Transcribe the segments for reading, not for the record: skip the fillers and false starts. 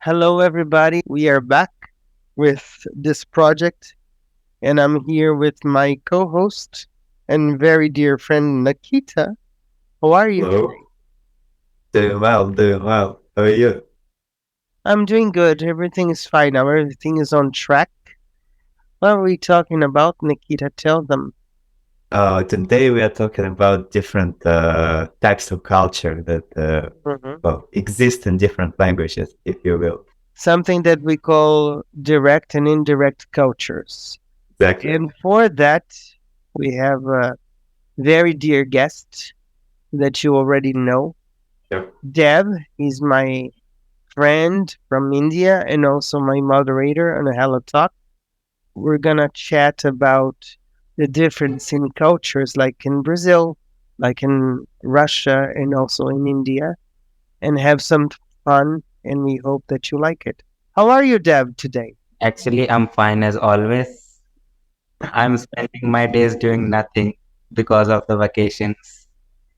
Hello, everybody. We are back with this project, and I'm here with my co host and very dear friend, Nikita. How are you today? Hello. Doing well, doing well. How are you? I'm doing good. Everything is fine now. Everything is on track. What are we talking about, Nikita? Tell them. Today we are talking about different types of culture that Mhm. exist in different languages, if you will. Something that we call direct and indirect cultures. Exactly. And for that, we have a very dear guest that you already know. Yep. Deb is my friend from India and also my moderator on HelloTalk. We're gonna chat about the difference in cultures, like in Brazil, like in Russia, and also in India, and have some fun. And we hope that you like it. How are you, Deb, today? Actually, I'm fine as always. I'm spending my days doing nothing because of the vacations.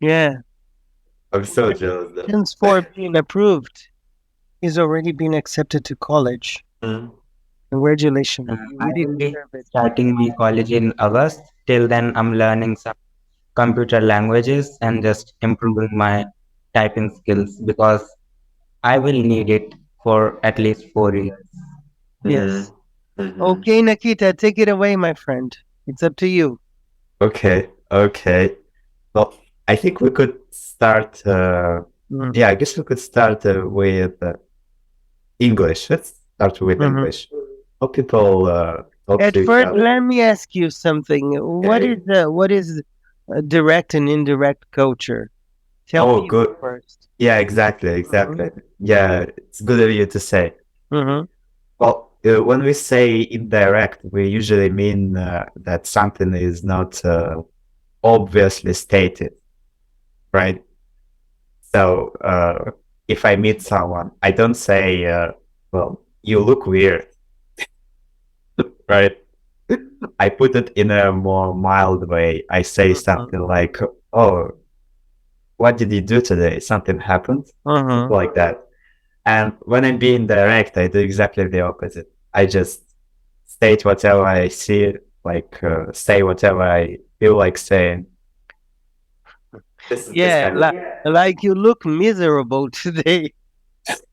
Yeah, I'm so jealous since though. for being approved, he's already been accepted to college. Mm. Congratulations! Uh, You I really will be deserve it. starting my college in August. Till then, I'm learning some computer languages and just improving my typing skills because I will need it for at least 4 years. Yes. Mm. Mhm. Okay, Nikita, take it away, my friend. It's up to you. Okay, okay. Well, I think we could start. Mm. Yeah, I guess we could start with English. Let's start with Mhm. English. How people talk At to each first, other. let me ask you something. Okay. What is direct and indirect culture? Tell Oh, people good. first. Yeah, exactly, Mhm. exactly. Yeah, it's good of you to say. Mhm. Well, when we say indirect, we usually mean that something is not obviously stated, right? So if I meet someone, I don't say, well, you look weird, right? I put it in a more mild way. I say Mhm. something like, oh, what did you do today? Something happened? Something Mhm. like that. And when I'm being direct, I do exactly the opposite. I just state whatever I see, like say whatever I feel like saying. This is this Yeah, kind of like you look miserable today.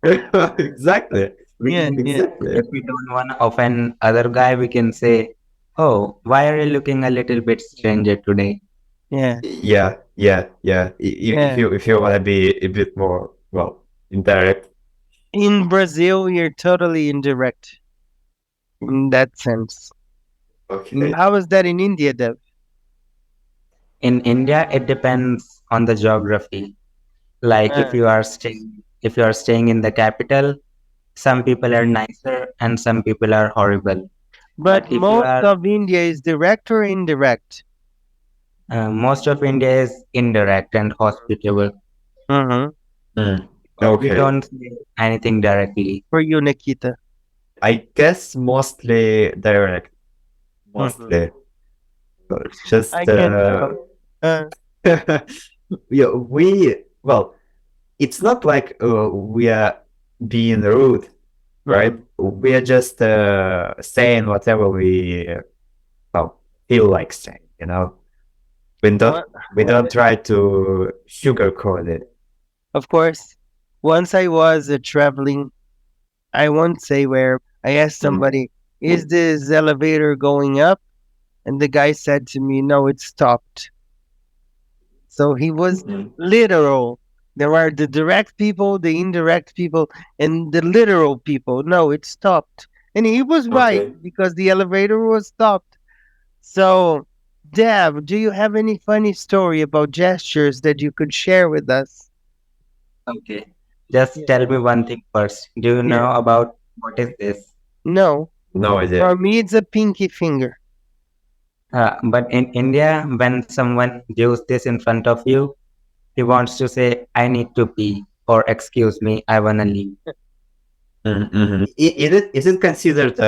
exactly, Yeah, yeah, exactly. If we don't want to offend other guy, we can say, "Oh, why are you looking a little bit stranger today?" yeah, Yeah, yeah, yeah. If yeah. you want to be a bit more indirect. In Brazil, you're totally indirect in that sense. Okay. How is that in India, Dev? In India, it depends on the geography. Like Uh, if you are staying in the capital, some people are nicer and some people are horrible. but But if you most are of India is direct or indirect. most of India is indirect and hospitable. Mm-hmm. Mm. We Okay. don't say anything directly. For you, Nikita. I guess mostly direct, Mm-hmm. mostly. But just I can tell. Uh, yeah, it's not like we are being rude, right? mm-hmm. We are just saying whatever we feel like saying, you know. We don't What? we don't try to sugarcoat it. Of course, once I was traveling, I won't say where, I asked Mm. somebody, is this elevator going up? And the guy said to me, no, it stopped. So he was Mm. literal. There are the direct people, the indirect people, and the literal people. No, it stopped. And he was right Okay. because the elevator was stopped. So, Deb, do you have any funny story about gestures that you could share with us? Okay. Just Yeah. tell me one thing first. Do you Yeah. know about what is this? No, No idea. for me, it's a pinky finger. But in India, when someone does this in front of you, he wants to say, I need to pee, or excuse me, I wanna leave. Mm-hmm. Is it considered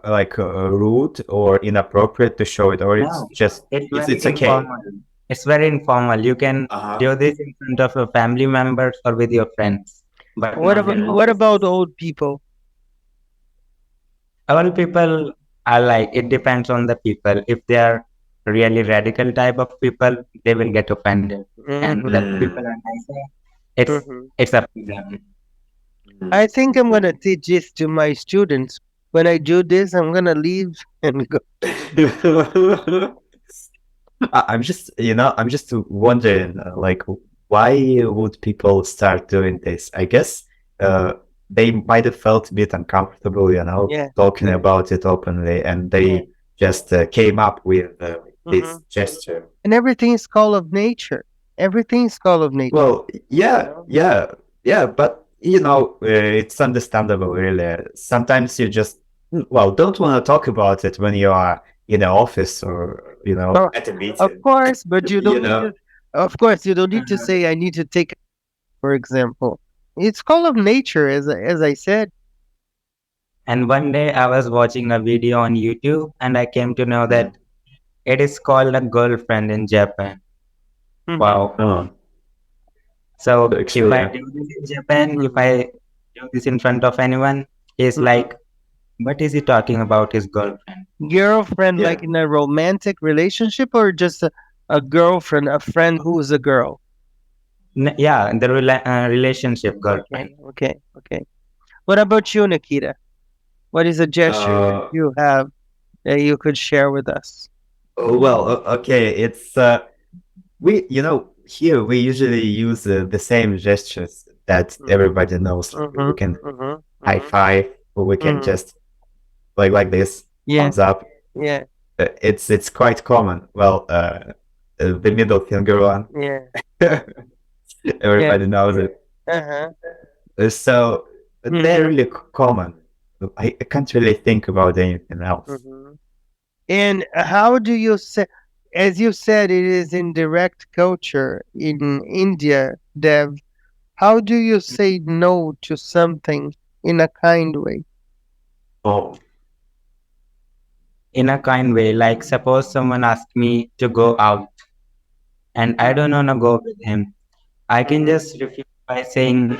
like rude or inappropriate to show it, or it's No, just it's very it's okay? informal. It's very informal. You can Uh-huh. do this in front of your family members or with your friends, but not in What offices. about old people? All people are like, it depends on the people. If they are really radical type of people, they will get offended. And Mhm. the Mm, people are nicer, it's Mhm. it's up to them. I mm. think I'm gonna teach this to my students. When I do this, I'm gonna leave and go. I'm just, I'm just wondering, like, why would people start doing this? I guess uh, they might have felt a bit uncomfortable, Yeah, talking about it openly, and yeah. they just came up with Hmm. this gesture. And everything is call of nature. Everything is call of nature. Well, You yeah, know? yeah, yeah, but it's understandable, really. Sometimes you just, well, don't want to talk about it when you are in the office or, Oh, at a of meeting, course, but you you don't need know. to. Of course, you don't need to say I need to take, for example. It's call of nature, as I said. And one day I was watching a video on YouTube and I came to know Mm. that it is called a girlfriend in Japan. Hmm. Wow. Oh, So if actually, I yeah. do this in Japan, if Hmm. I do this in front of anyone, it's Hmm. like, what is he talking about his girlfriend? Girlfriend, Yeah. like in a romantic relationship, or just a girlfriend, a friend who's a girl. Yeah, the relationship girlfriend. Okay, okay, okay. What about you, Nikita? What is a gesture that Uh, you have that you could share with us? well, okay. It's here we usually use the same gestures that Mm-hmm, everybody knows. Like we mm-hmm, can mm-hmm, high mm-hmm, five, or we can mm-hmm. just like this, Yeah, thumbs up. yeah, It's quite common. Well, the middle finger one, yeah, yeah. everybody knows it. Uh-huh. So they're Mm-hmm, really common. I can't really think about anything else. mm-hmm. And how do you say, as you said, it is in direct culture in India, Dev. How do you say no to something in a kind way? Oh. In a kind way. Like suppose someone asks me to go out and I don't wanna go with him. I can Mm-hmm, just refuse by saying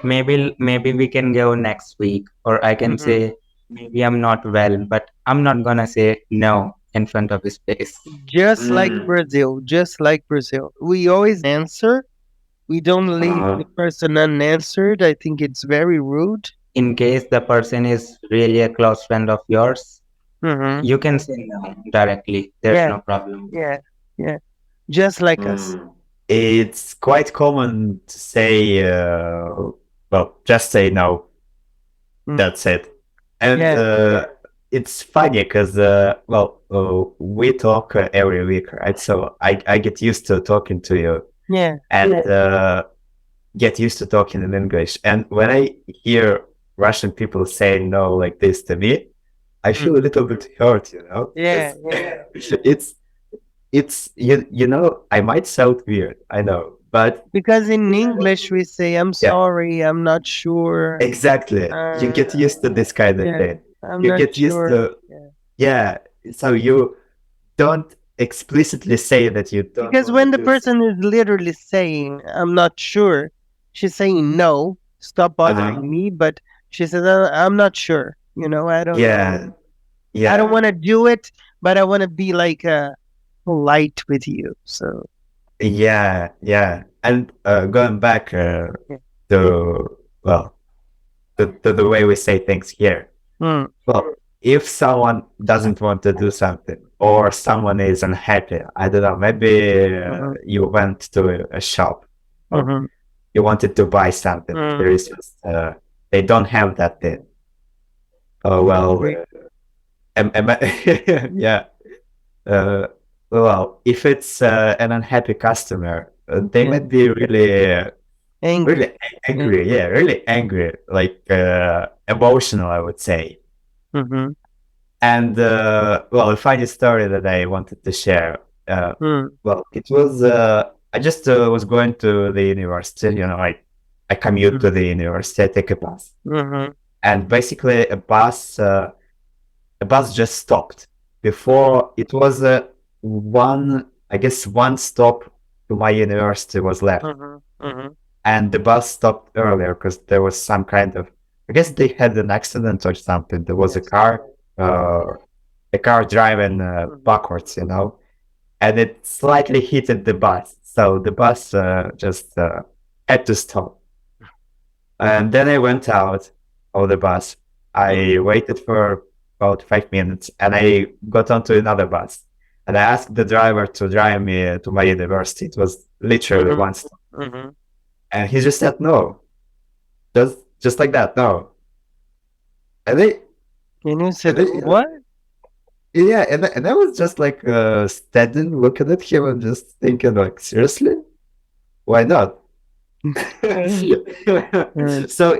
maybe we can go next week, or I can mm-hmm. say maybe I'm not well, but I'm not gonna say no in front of his face. Just like Mm. Brazil, just like Brazil. We always answer. We don't leave Uh-huh. the person unanswered. I think it's very rude. In case the person is really a close friend of yours, Mm-hmm. you can say no directly. There's Yeah, no problem. yeah, yeah. Just like us. Mm. It's quite common to say, well, just say no. Mm. That's it. And Yeah, it's funny because, we talk every week, right? So I get used to talking to you yeah. and get used to talking in English. And when I hear Russian people say no like this to me, I feel a Mm. little bit hurt, Yeah, because yeah. I might sound weird, I know, but Because in English we say, I'm yeah, sorry, I'm not sure. exactly. You Uh, get used to this kind of yeah, thing. I'm You not get used sure. to, Yeah. yeah. So you don't explicitly say that you don't Because want to when the do something. person is literally saying, I'm not sure, she's saying no, stop Uh-huh. bothering me, but she says, I'm not sure. I don't Yeah, know. I don't yeah, want to do it, but I want to be like polite with you. So, yeah. And going back yeah. to, well, to the way we say things here. Mm, Well, if someone doesn't want to do something or someone is unhappy, I don't know, maybe mm-hmm, you went to a shop or mm-hmm, you wanted to buy something. There mm, is just, they don't have that thing. Oh, I well, agree. yeah. Uh, well, if it's an unhappy customer, they Yeah. might be Angry. really Yeah. angry. Yeah, really angry, like emotional, I would say. Mm-hmm, And a funny story that I wanted to share. Uh, mm, it was I just was going to the university. I commute to the university. I take a bus, mm-hmm, and basically a bus just stopped before it was I guess one stop to my university was left, mm-hmm, mm-hmm. and the bus stopped earlier because there was some kind of I guess they had an accident or something. There was uh, a car driving backwards, and it slightly hit the bus. So the bus just had to stop. And then I went out of the bus. I waited for about 5 minutes and I got onto another bus. And I asked the driver to drive me to my university. It was literally one stop. And he just said no. Just like that, no. And they And you said, and they, what? yeah, and I was just like standing looking at him and just thinking like, seriously? Why not? So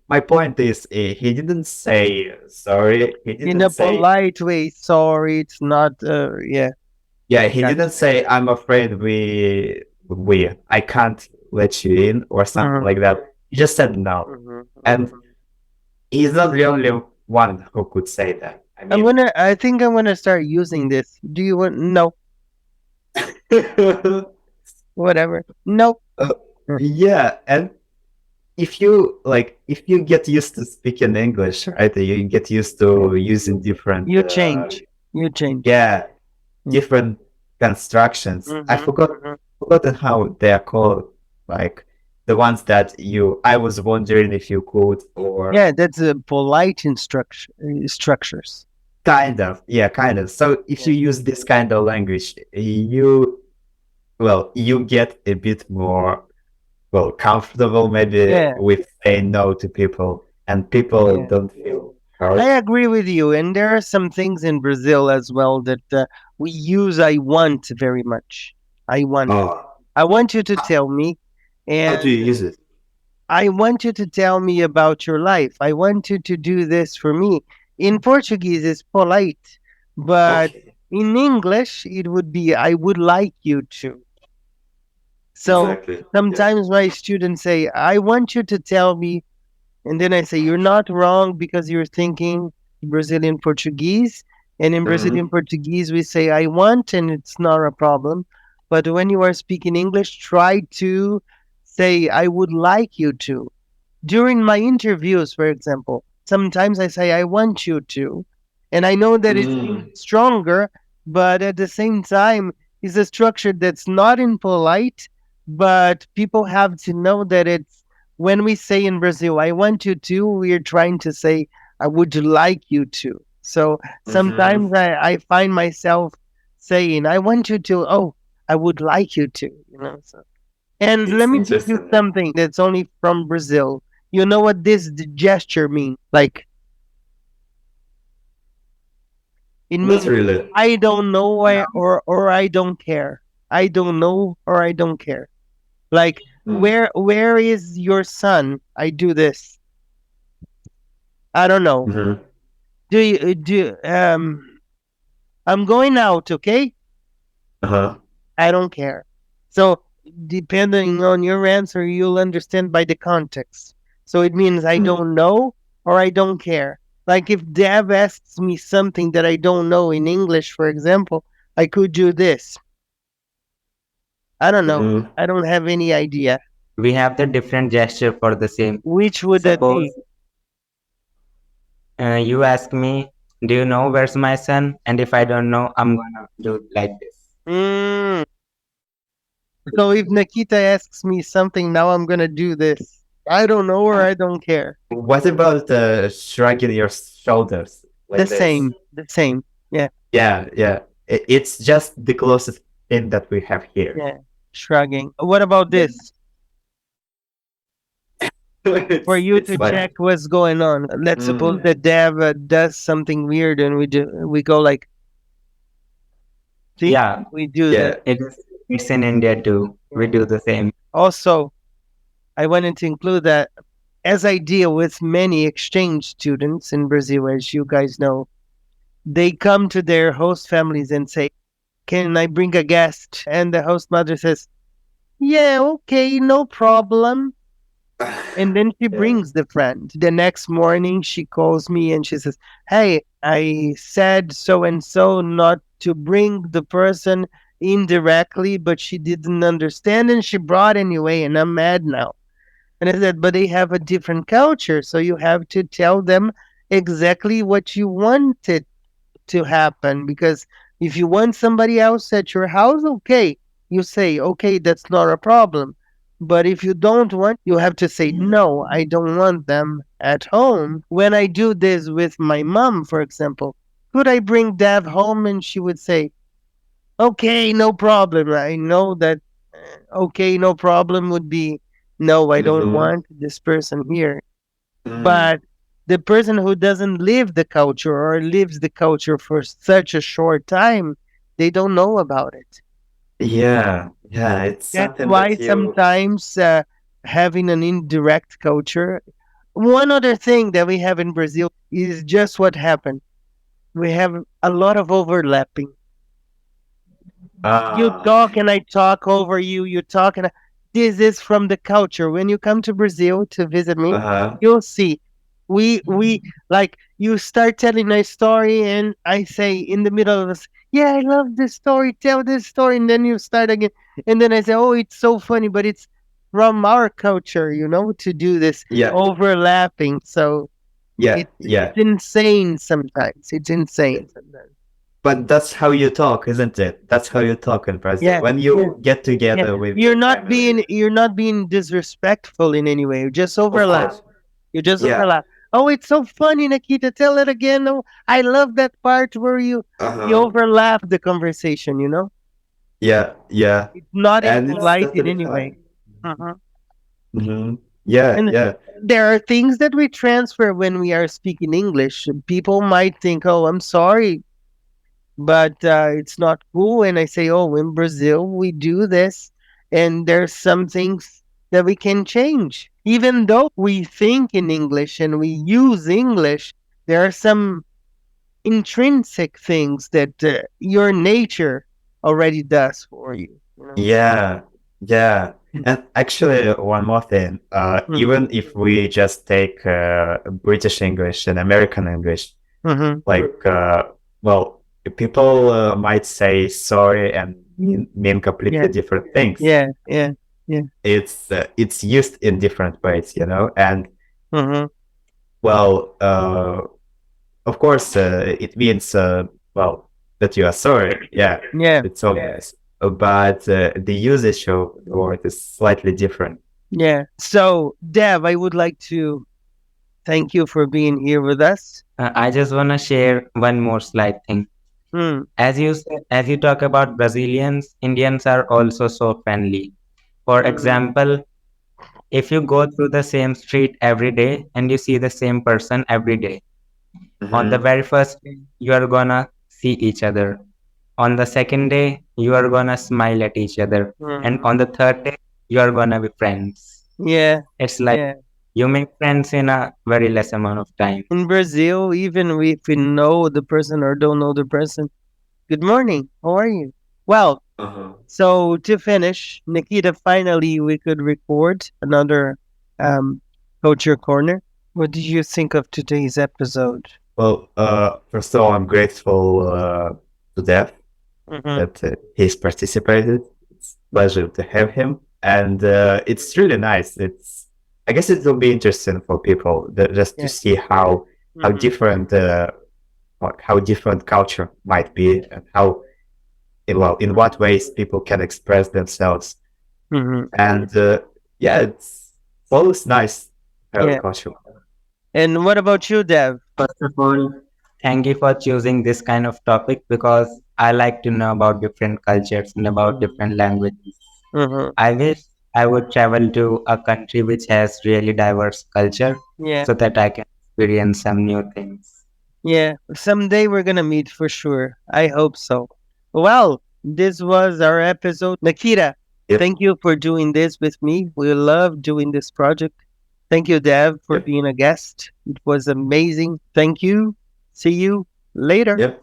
my point is, he didn't say sorry. He In a didn't say, polite way, sorry, it's not, yeah. yeah, he Gotcha. didn't say, I'm afraid I can't let you in or something like that. He just said no. And he's not the only one who could say that. I mean, I think I'm gonna start using this. Do you want? No, whatever. No. yeah, and if you get used to speaking English, right? You get used to using different You change. You change. yeah, different constructions. I forgotten how they are called, like the ones that I was wondering if you could, or Yeah, that's a polite structures. kind of, yeah, kind of. So if you use this kind of language, you get a bit more comfortable maybe with saying no to people, and people don't feel hurt. I agree with you, and there are some things in Brazil as well that we use "I want" very much. I want. I want you to tell me, How and do you use it? I want you to tell me about your life. I want you to do this for me. In Portuguese, it's polite, but Okay. in English, it would be "I would like you to." So Exactly. sometimes my students say, "I want you to tell me," and then I say, "You're not wrong because you're thinking Brazilian Portuguese." And in Brazilian Portuguese, we say, "I want," and it's not a problem. But when you are speaking English, try to say, "I would like you to." During my interviews, for example, sometimes I say, "I want you to." And I know that it's stronger, but at the same time, it's a structure that's not impolite, but people have to know that it's when we say in Brazil, "I want you to," we're trying to say, "I would like you to." So sometimes I find myself saying, "I want you to," "Oh, I would like you to," So. And let It's me tell you interesting. something that's only from Brazil. You know what this gesture means? Like, it Not means really. I don't know why or I don't care. I don't know or I don't care. Like, where is your son? I do this. I don't know. Do you do I'm going out, okay? I don't care. So depending on your answer, you'll understand by the context. So it means I don't know or I don't care. Like if Deb asks me something that I don't know in English, for example, I could do this. I don't know. I don't have any idea. We have the different gesture for the same. Which would that Suppose be? you ask me, do you know where's my son? And if I don't know, I'm gonna do it like this. Mm. So if Nikita asks me something, now I'm gonna do this. I don't know or I don't care. What about shrugging your shoulders like The this? same. The same. Yeah. Yeah, yeah. It's just the closest thing that we have here. Yeah. Shrugging. What about this? For you to check what's going on. Let's suppose that Dev does something weird and we go like, see? Yeah, We do that. it's in India too. We do the same. Also, I wanted to include that as I deal with many exchange students in Brazil, as you guys know, they come to their host families and say, "Can I bring a guest?" And the host mother says, "Yeah, okay, no problem." And then she brings the friend. The next morning, she calls me and she says, "Hey, I said so and so not to bring the person indirectly, but she didn't understand and she brought anyway, and I'm mad now." And I said, but they have a different culture. So you have to tell them exactly what you wanted to happen. Because if you want somebody else at your house, okay, you say, okay, that's not a problem. But if you don't want, you have to say, no, I don't want them at home. When I do this with my mom, for example, could I bring Dev home? And she would say, okay, no problem. I know that, okay, no problem would be, no, I don't Mm-hmm. want this person here. Mm. But the person who doesn't live the culture or lives the culture for such a short time, they don't know about it. Yeah, yeah, it's That's something why that you. sometimes having an indirect culture. One other thing that we have in Brazil is just what happened. We have a lot of overlapping. You Ah, talk and I talk over you. You talk and this is from the culture. When you come to Brazil to visit me, uh-huh. you'll see. We like you start telling a story and I say in the middle of us, yeah, I love this story. Tell this story, and then you start again, and then I say, oh, it's so funny, but it's from our culture, to do this Yeah, overlapping. So yeah, it's yeah. insane sometimes. It's insane sometimes. But that's how you talk, isn't it? That's how you talk in Brazil. Yeah, When yeah. you get Yeah, together with you're your not family. being disrespectful in any way. You just Of overlap. course. You just Yeah. overlap. Oh, it's so funny, Nikita. Tell it again. Oh, I love that part where you Uh-huh. overlap the conversation. Yeah, yeah. It's not And it's impolite in totally any way. fine. Mhm. Mm-hmm. Yeah, And yeah. there are things that we transfer when we are speaking English. People might think, "Oh, I'm sorry, but it's not cool." And I say, oh, in Brazil, we do this, and there's some things that we can change. Even though we think in English and we use English, there are some intrinsic things that your nature already does for you. Yeah, yeah. And actually, one more thing. Mm-hmm. Even if we just take British English and American English, Mm-hmm. like, well, people might say sorry and mean completely Yeah, different things. yeah, yeah, yeah. It's used in different ways, you know. And Mm-hmm. well, of course, it means well that you are sorry. Yeah, Yeah, it's obvious. But the usage of the word is slightly different. yeah. So, Dev, I would like to thank you for being here with us. I just want to share one more slight thing. Mm, As you talk about Brazilians, Indians are also so friendly. For mm-hmm. example, if you go through the same street every day and you see the same person every day, on the Mm-hmm. very first day, you are gonna see each other. On the second day, you are gonna smile at each other. And Mm-hmm. on the third day, you are gonna be friends. Yeah, It's like yeah. you make friends in a very less amount of time. In Brazil, even if we know the person or don't know the person, good morning, how are you? Well, Uh-huh. so to finish, Nikita, finally we could record another um, Culture Corner. What did you think of today's episode? Well, first of all, I'm grateful to Dev Mm-hmm. that he's participated. It's a pleasure to have him, and it's really nice. I guess it will be interesting for people just to Yeah. see how Mm-hmm. different like how different culture might be, and how well in what ways people can express themselves. Mm-hmm. And yeah, it's always nice to have a Yeah. culture. And what about you, Dev? First of all, thank you for choosing this kind of topic because I like to know about different cultures and about Mm-hmm. different languages. Mm-hmm. I wish I would travel to a country which has really diverse culture Yeah. so that I can experience some new things. Yeah, someday we're gonna meet for sure. I hope so. Well, this was our episode. Nikita, Yep, thank you for doing this with me. We love doing this project. Thank you, Dev, for yep, being a guest. It was amazing. Thank you. See you later. yep.